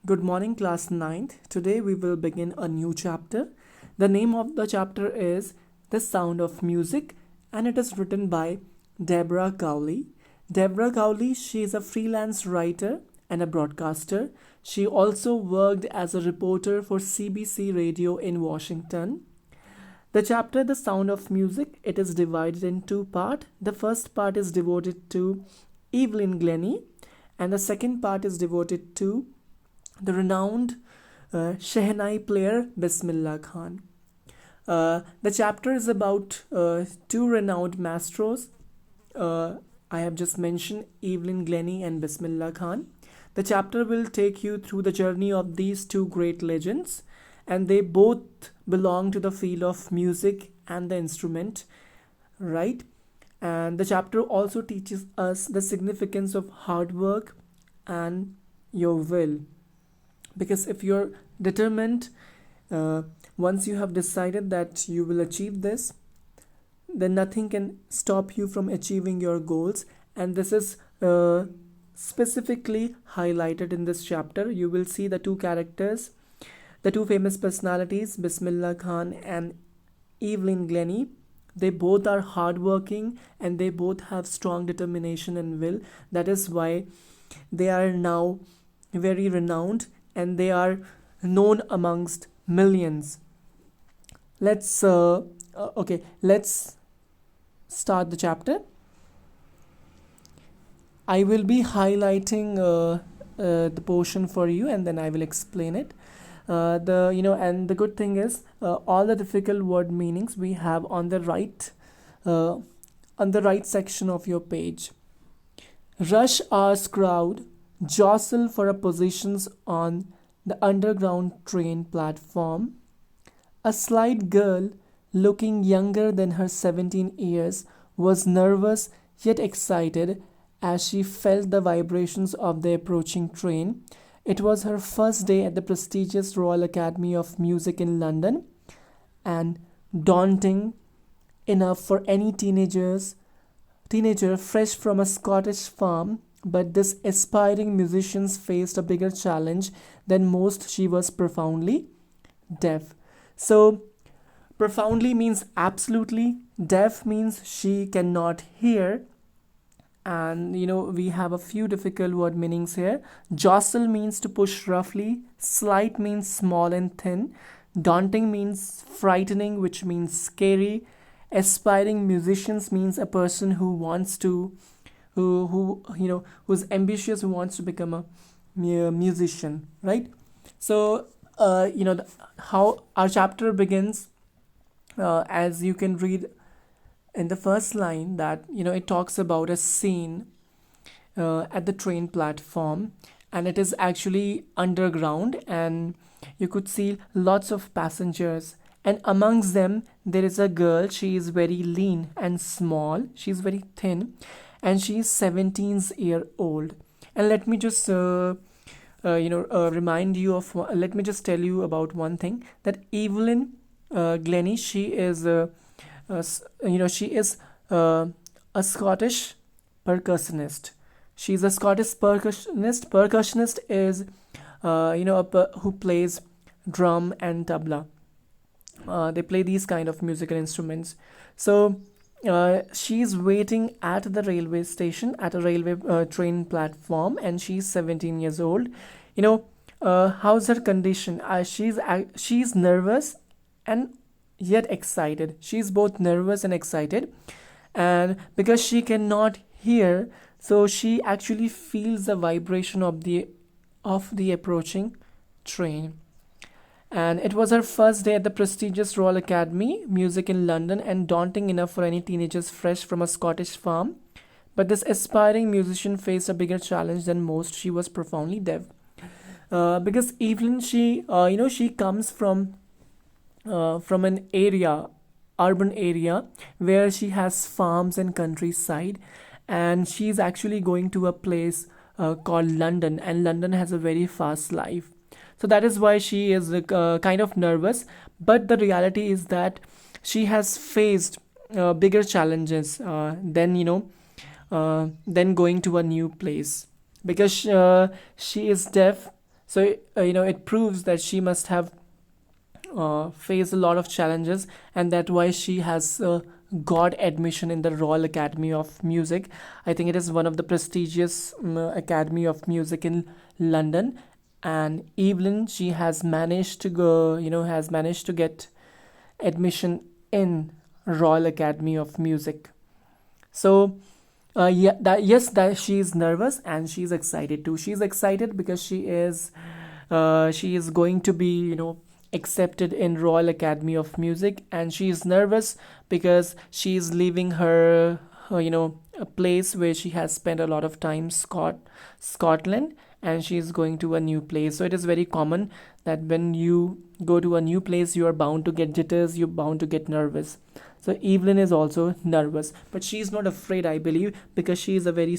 Good morning, class ninth. Today we will begin a new chapter. The name of the chapter is The Sound of Music and it is written by Deborah Cowley. Deborah Cowley, she is a freelance writer and a broadcaster. She also worked as a reporter for CBC Radio in Washington. The chapter The Sound of Music, it is divided in two parts. The first part is devoted to Evelyn Glennie and the second part is devoted to the renowned Shehnai player Bismillah Khan. The chapter is about two renowned maestros. Uh, I have just mentioned Evelyn Glennie and Bismillah Khan. The chapter will take you through the journey of these two great legends, and they both belong to the field of music and the instrument, right? And the chapter also teaches us the significance of hard work and your will, because if you're determined, uh, once you have decided that you will achieve this, then nothing can stop you from achieving your goals. And this is specifically highlighted in this chapter. You will see the two characters, the two famous personalities, Bismillah Khan and Evelyn Glennie. They both are hardworking and they both have strong determination and will. That is why they are now very renowned and they are known amongst millions. Let's start the chapter. I will be highlighting the portion for you and then I will explain it. And the good thing is all the difficult word meanings we have uh, on the right section of your page. Rush hours crowd jostle for a positions on the underground train platform. A slight girl, looking younger than her 17 years, was nervous yet excited as she felt the vibrations of the approaching train. It was her first day at the prestigious Royal Academy of Music in London, and daunting enough for any teenager fresh from a Scottish farm. But this aspiring musician faced a bigger challenge than most. She was profoundly deaf. So, profoundly means absolutely, deaf means she cannot hear. And we have a few difficult word meanings here. Jostle means to push roughly, slight means small and thin, daunting means frightening, which means scary. Aspiring musicians means a person who wants to who's ambitious, who wants to become a musician, right? So how our chapter begins, as you can read in the first line, that it talks about a scene at the train platform, and it is actually underground, and you could see lots of passengers, and amongst them there is a girl. She is very lean and small, she's very thin, and she is 17 year old. And let me just remind you of let me just tell you about one thing, that Evelyn Glennie, she is she is a Scottish percussionist. She's a Scottish percussionist. Percussionist is who plays drum and tabla. They play these kind of musical instruments. So she's waiting at the railway station, at a railway train platform, and she's 17 years old. How's her condition? She's nervous and yet excited. She's both nervous and excited, and because she cannot hear, so she actually feels the vibration of the approaching train. And it was her first day at the prestigious Royal Academy Music in London, and daunting enough for any teenagers fresh from a Scottish farm. But this aspiring musician faced a bigger challenge than most. She was profoundly deaf. Because Evelyn, she comes from an area, urban area, where she has farms and countryside, and she's actually going to a place called London, and London has a very fast life. So that is why she is kind of nervous. But the reality is that she has faced bigger challenges than going to a new place, because she is deaf. So it proves that she must have faced a lot of challenges, and that why she has got admission in the Royal Academy of Music. I think it is one of the prestigious academy of music in London. And Evelyn, she has managed to go, has managed to get admission in Royal Academy of Music. So yeah, that yes, that she is nervous and she's excited too. She's excited because she is going to be, accepted in Royal Academy of Music, and she is nervous because she is leaving her a place where she has spent a lot of time, Scotland, and she is going to a new place. So it is very common that when you go to a new place, you are bound to get jitters, you're bound to get nervous. So Evelyn is also nervous, but she is not afraid, I believe, because she is a very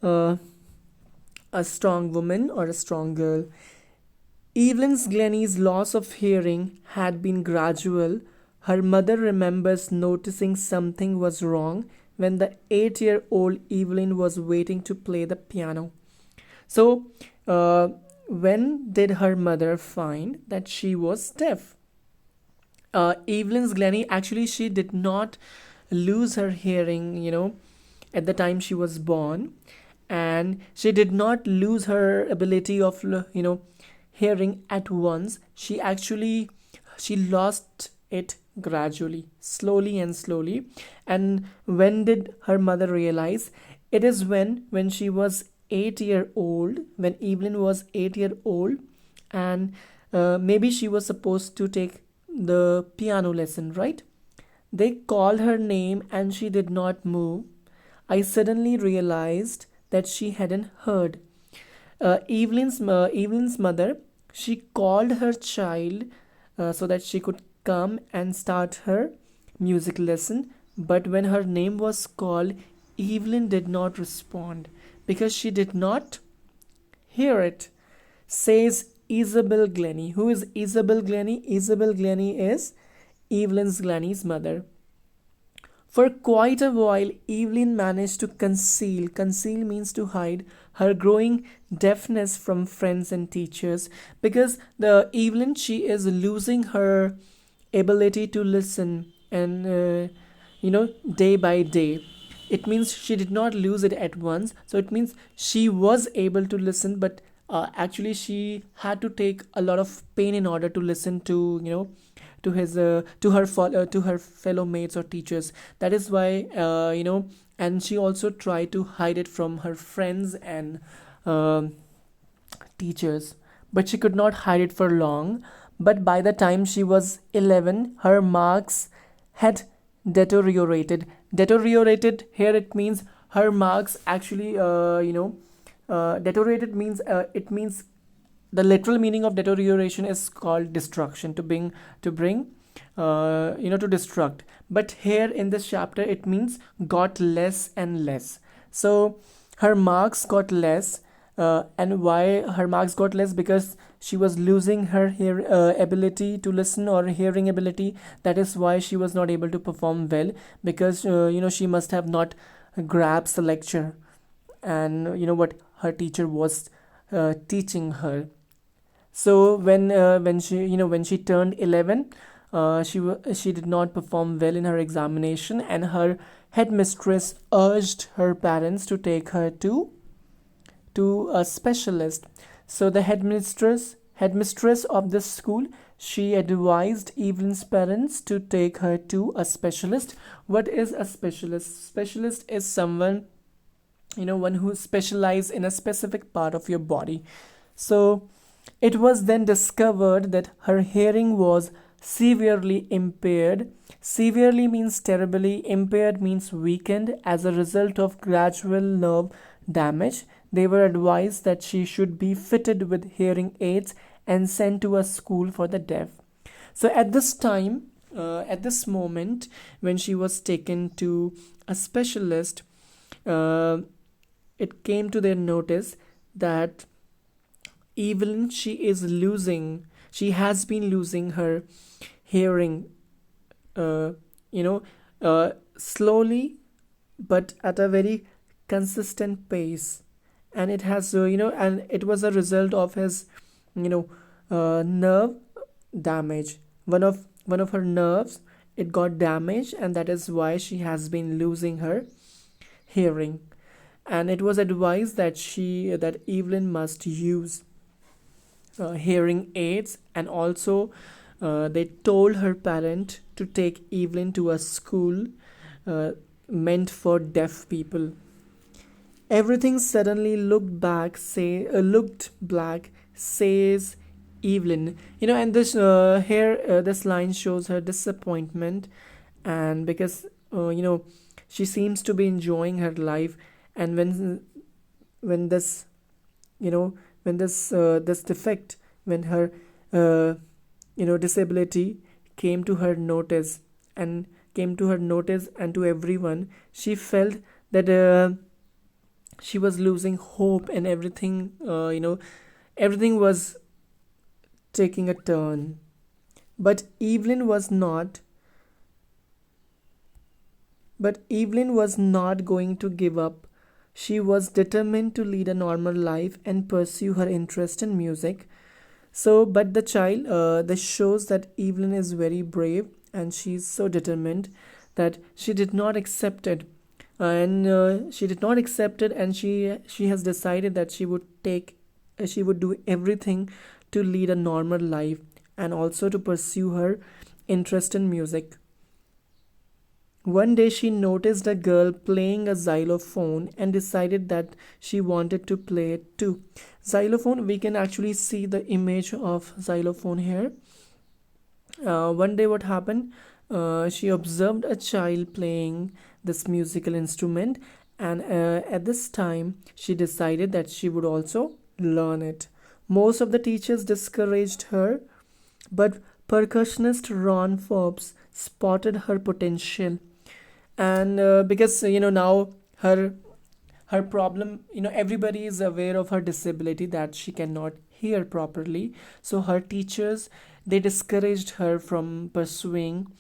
uh, strong woman or a strong girl. Evelyn Glennie's loss of hearing had been gradual. Her mother remembers noticing something was wrong when the 8-year-old Evelyn was waiting to play the piano. So, when did her mother find that she was deaf? Evelyn Glennie, actually, she did not lose her hearing, at the time she was born, and she did not lose her ability of, hearing at once. She lost it gradually, slowly and slowly. And when did her mother realize? It is when she was 8 year old, when Evelyn was 8 year old, and maybe she was supposed to take the piano lesson, right? They called her name and she did not move. I suddenly realized that she hadn't heard. Evelyn's mother, she called her child so that she could come and start her music lesson. But when her name was called, Evelyn did not respond because she did not hear it. Says Isabel Glennie. Who is Isabel Glennie? Isabel Glennie is Evelyn Glennie's mother. For quite a while, Evelyn managed to conceal means to hide, her growing deafness from friends and teachers, because the Evelyn, she is losing her ability to listen, and day by day. It means she did not lose it at once. So it means she was able to listen, but actually she had to take a lot of pain in order to listen to to her fellow mates or teachers. That is why and she also tried to hide it from her friends and um teachers, but she could not hide it for long. But by the time she was 11, her marks had deteriorated. Deteriorated here, it means her marks actually, deteriorated means, it means the literal meaning of deterioration is called destruction, to destruct. But here in this chapter it means got less and less. So her marks got less, and why her marks got less? Because she was losing her ability to listen, or hearing ability. That is why she was not able to perform well, because she must have not grasped the lecture, and what her teacher was teaching her. So when she turned 11, she did not perform well in her examination, and her headmistress urged her parents to take her to a specialist. So the headmistress of this school, she advised Evelyn's parents to take her to a specialist. What is a specialist? Specialist is someone, one who specializes in a specific part of your body. So it was then discovered that her hearing was severely impaired. Severely means terribly, impaired means weakened as a result of gradual nerve damage. They were advised that she should be fitted with hearing aids and sent to a school for the deaf. So at this moment, when she was taken to a specialist, uh, it came to their notice that Evelyn, she has been losing her hearing, uh, you know, slowly, but at a very consistent pace. and it has and it was a result of his you know nerve damage. One of her nerves, it got damaged, and that is why she has been losing her hearing. And it was advised that Evelyn must use hearing aids, and also they told her parent to take Evelyn to a school uh, meant for deaf people. Everything suddenly looked black, says Evelyn. And this line shows her disappointment, and because she seems to be enjoying her life, and when this you know this defect, when her uh, disability came to her notice, and to everyone, she felt that she was losing hope, and everything was taking a turn. But Evelyn was not going to give up. She was determined to lead a normal life and pursue her interest in music. So, but this shows that Evelyn is very brave, and she's so determined that she did not accept it, and she has decided that she would do everything to lead a normal life, and also to pursue her interest in music. One day she noticed a girl playing a xylophone and decided that she wanted to play it too. Xylophone, we can actually see the image of xylophone here. One day, what happened? She observed a child playing this musical instrument, and at this time, she decided that she would also learn it. Most of the teachers discouraged her, but percussionist Ron Forbes spotted her potential, and because now her her problem, everybody is aware of her disability, that she cannot hear properly. So her teachers, they discouraged her from pursuing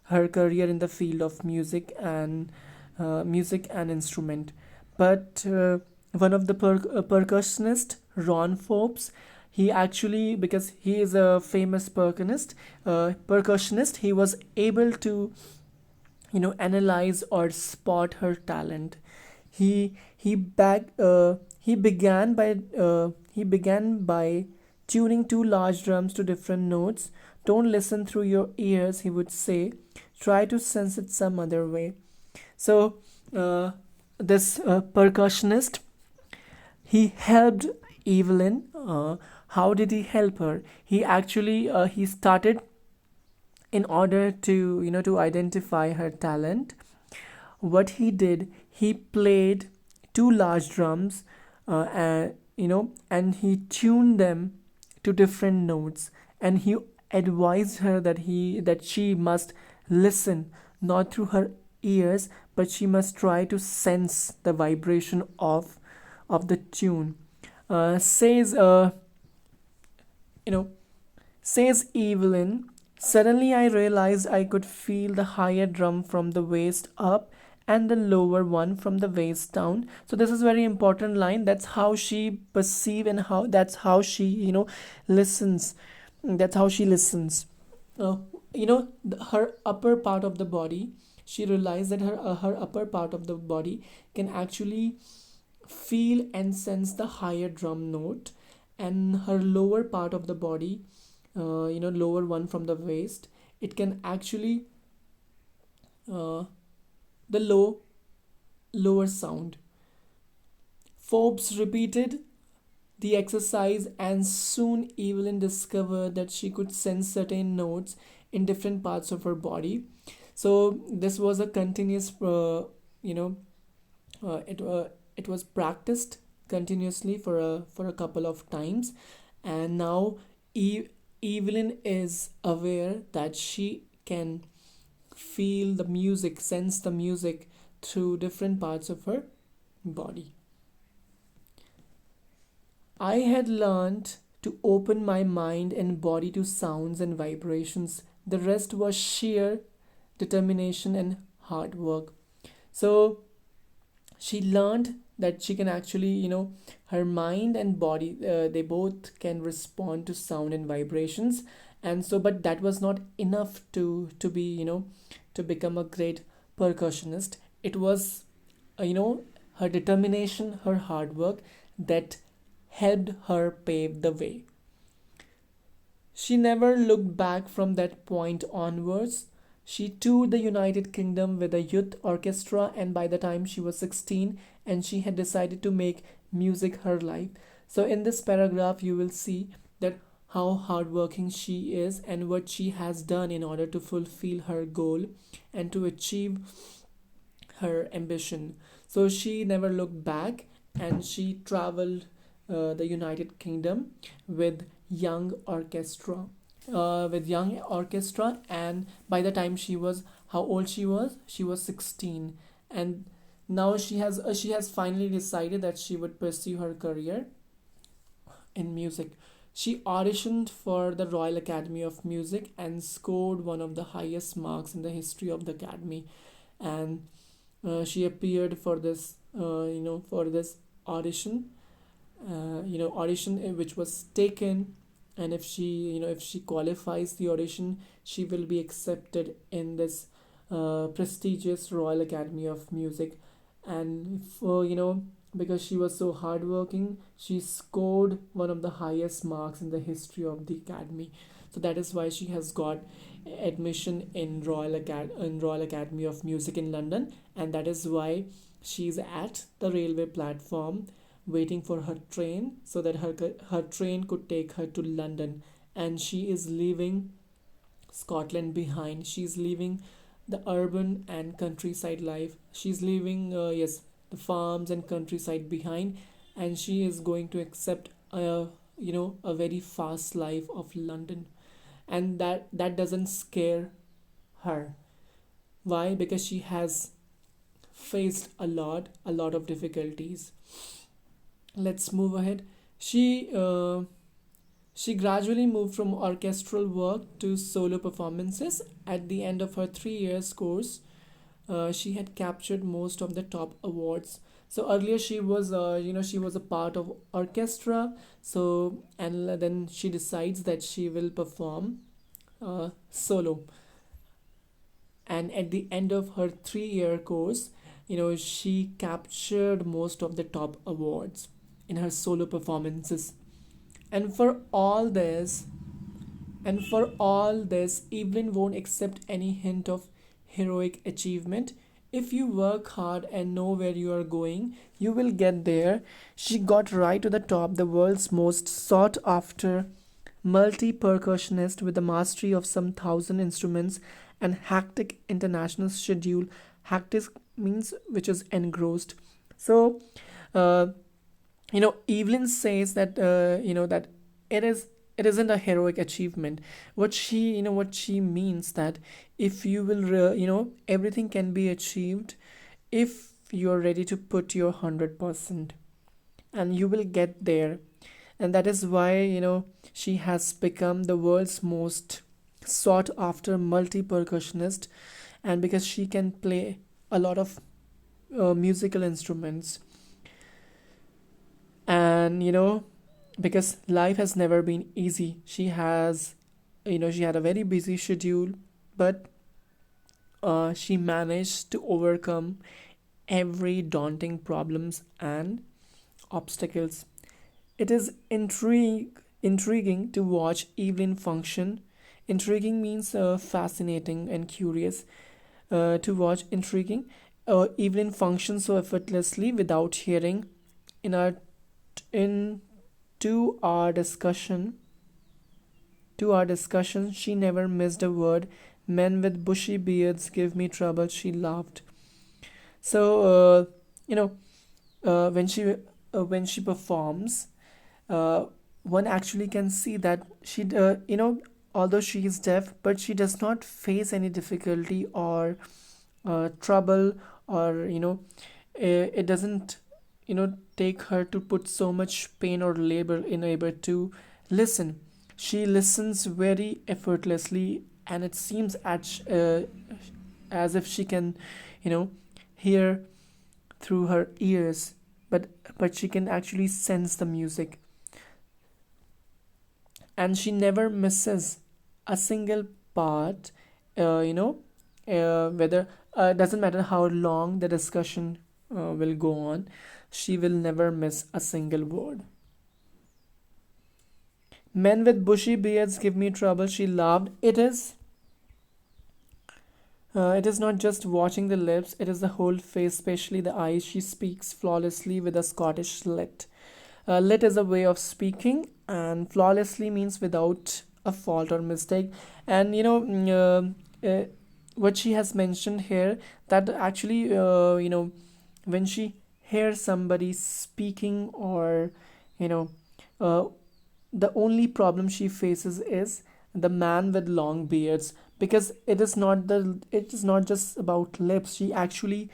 her career in the field of music and instrument. But one of the percussionist, Ron Forbes, he actually, because he is a famous percussionist, he was able to analyze or spot her talent. He began by tuning two large drums to different notes. Don't listen through your ears, he would say. Try to sense it some other way. So this percussionist, he helped Evelyn. How did he help her? He actually he started, in order to identify her talent. What he did, he played two large drums, and he tuned them to different notes, and he advised her that she must listen not through her ears, but she must try to sense the vibration of the tune. Says you know Says Evelyn, suddenly I realized I could feel the higher drum from the waist up and the lower one from the waist down. So this is very important line. That's how she perceive, and that's how she listens. That's how she listens. Uh, her upper part of the body. She realized that her upper part of the body can actually feel and sense the higher drum note, and her lower part of the body, lower one from the waist, it can actually uh, the lower sound. Forbes repeated the exercise, and soon Evelyn discovered that she could sense certain notes in different parts of her body. So this was a continuous you know it was practiced continuously for a couple of times, and now Evelyn is aware that she can feel the music, sense the music through different parts of her body. I had learned to open my mind and body to sounds and vibrations. The rest was sheer determination and hard work. So she learned that she can actually, her mind and body, they both can respond to sound and vibrations. And so, but that was not enough to be, to become a great percussionist. It was, her determination, her hard work that helped her pave the way. She never looked back from that point onwards. She toured the United Kingdom with a youth orchestra, and by the time she was 16, and she had decided to make music her life. So, in this paragraph, you will see that how hardworking she is and what she has done in order to fulfill her goal and to achieve her ambition. So, she never looked back, and she traveled the United Kingdom with young orchestra and by the time she was, how old she was 16. And now she has finally decided that she would pursue her career in music. She auditioned for the Royal Academy of Music and scored one of the highest marks in the history of the academy. And she appeared for this for this audition, which was taken. And if she, if she qualifies the audition, she will be accepted in this prestigious Royal Academy of Music. And for, because she was so hardworking, she scored one of the highest marks in the history of the academy. So that is why she has got admission in Royal Academy of Music in London. And that is why she's at the railway platform waiting for her train, so that her train could take her to London. And she is leaving Scotland behind. She's leaving the urban and countryside life. She's leaving, yes, the farms and countryside behind, and she is going to accept a very fast life of London. And that doesn't scare her. Why? Because she has faced a lot of difficulties. Let's move ahead. She gradually moved from orchestral work to solo performances. At the end of her 3 years course, she had captured most of the top awards. So earlier she was a part of orchestra. So, and then she decides that she will perform solo. And at the end of her 3 year course, she captured most of the top awards in her solo performances. And for all this, Evelyn won't accept any hint of heroic achievement. If you work hard and know where you are going, you will get there. She got right to the top, the world's most sought after multi percussionist with the mastery of some thousand instruments and hectic international schedule. Hectic means which is engrossed. So, uh, Evelyn says that that it is it isn't a heroic achievement. What she means that if you will everything can be achieved if you're ready to put your 100%, and you will get there. And that is why she has become the world's most sought after multi percussionist, and because she can play a lot of musical instruments. And because life has never been easy, she had a very busy schedule, but she managed to overcome every daunting problems and obstacles. It is intriguing to watch Evelyn function. Intriguing means fascinating and curious. To watch intriguing Evelyn function so effortlessly without hearing. In our in to our discussion she never missed a word. Men with bushy beards give me trouble, she laughed. So you know when she performs, uh, one actually can see that although she is deaf, but she does not face any difficulty or trouble, or it doesn't take her to put so much pain or labor in able to listen. She listens very effortlessly, and it seems as if she can you know hear through her ears. but she can actually sense the music, and she never misses a single part. You know, whether doesn't matter how long the discussion will go on, she will never miss a single word. Men with bushy beards give me trouble, she laughed. It is not just watching the lips, it is the whole face, especially the eyes. She speaks flawlessly with a Scottish lit. Lit is a way of speaking, and flawlessly means without a fault or mistake. And what she has mentioned here, that actually, when she hears somebody speaking, or you know, uh, the only problem she faces is the man with long beards, because it is not just about lips. She actually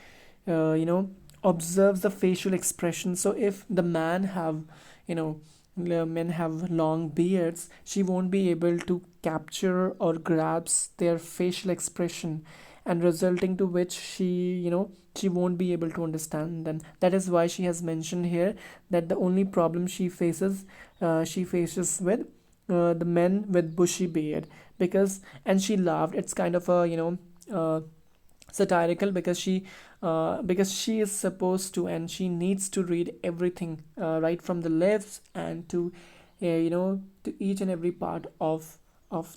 observes the facial expression. So if the man have you know men have long beards, she won't be able to capture or grasp their facial expression, and resulting to which she won't be able to understand them. That is why she has mentioned here that the only problem she faces with the men with bushy beard. Because, and she laughed, it's kind of a satirical, because she is supposed to, and she needs to read everything, right from the lips and to each and every part of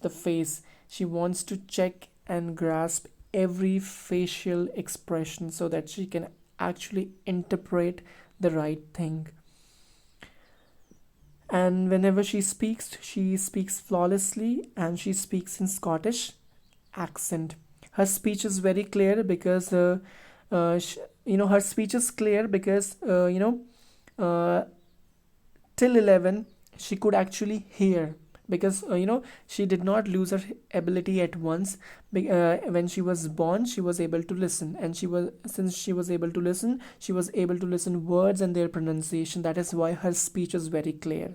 the face. She wants to check and grasp every facial expression so that she can actually interpret the right thing. And whenever she speaks flawlessly, and she speaks in Scottish accent. Her speech is very clear because sh- her speech is clear because uh, till 11 she could actually hear, because she did not lose her ability at once. When she was born, she was able to listen, and since she was able to listen, she was able to listen words and their pronunciation. That is why her speech is very clear.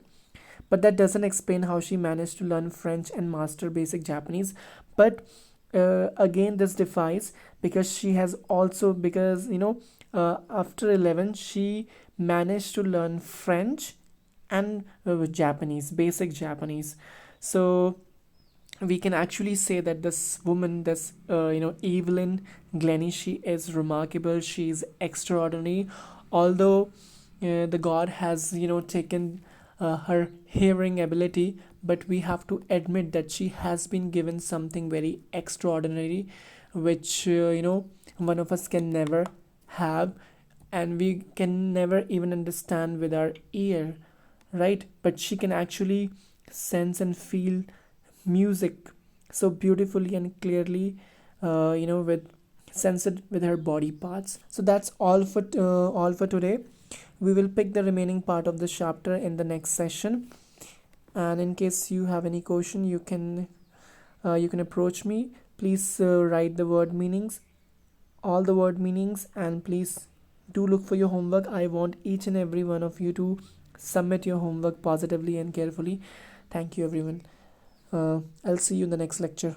But that doesn't explain how she managed to learn French and master basic Japanese. But again, this defies, because she has also, because after 11 she managed to learn French and Japanese, basic Japanese. So we can actually say that this woman, this Evelyn Glennie, she is remarkable. She is extraordinary. Although the God has taken her hearing ability, but we have to admit that she has been given something very extraordinary, which one of us can never have, and we can never even understand with our ear, right? But she can actually sense and feel music so beautifully and clearly, with sense it with her body parts. So that's all for today. We will pick the remaining part of the chapter in the next session. And in case you have any question, you can approach me. Please write the word meanings, all the word meanings, and please do look for your homework. I want each and every one of you to submit your homework positively and carefully. Thank you, everyone. I'll see you in the next lecture.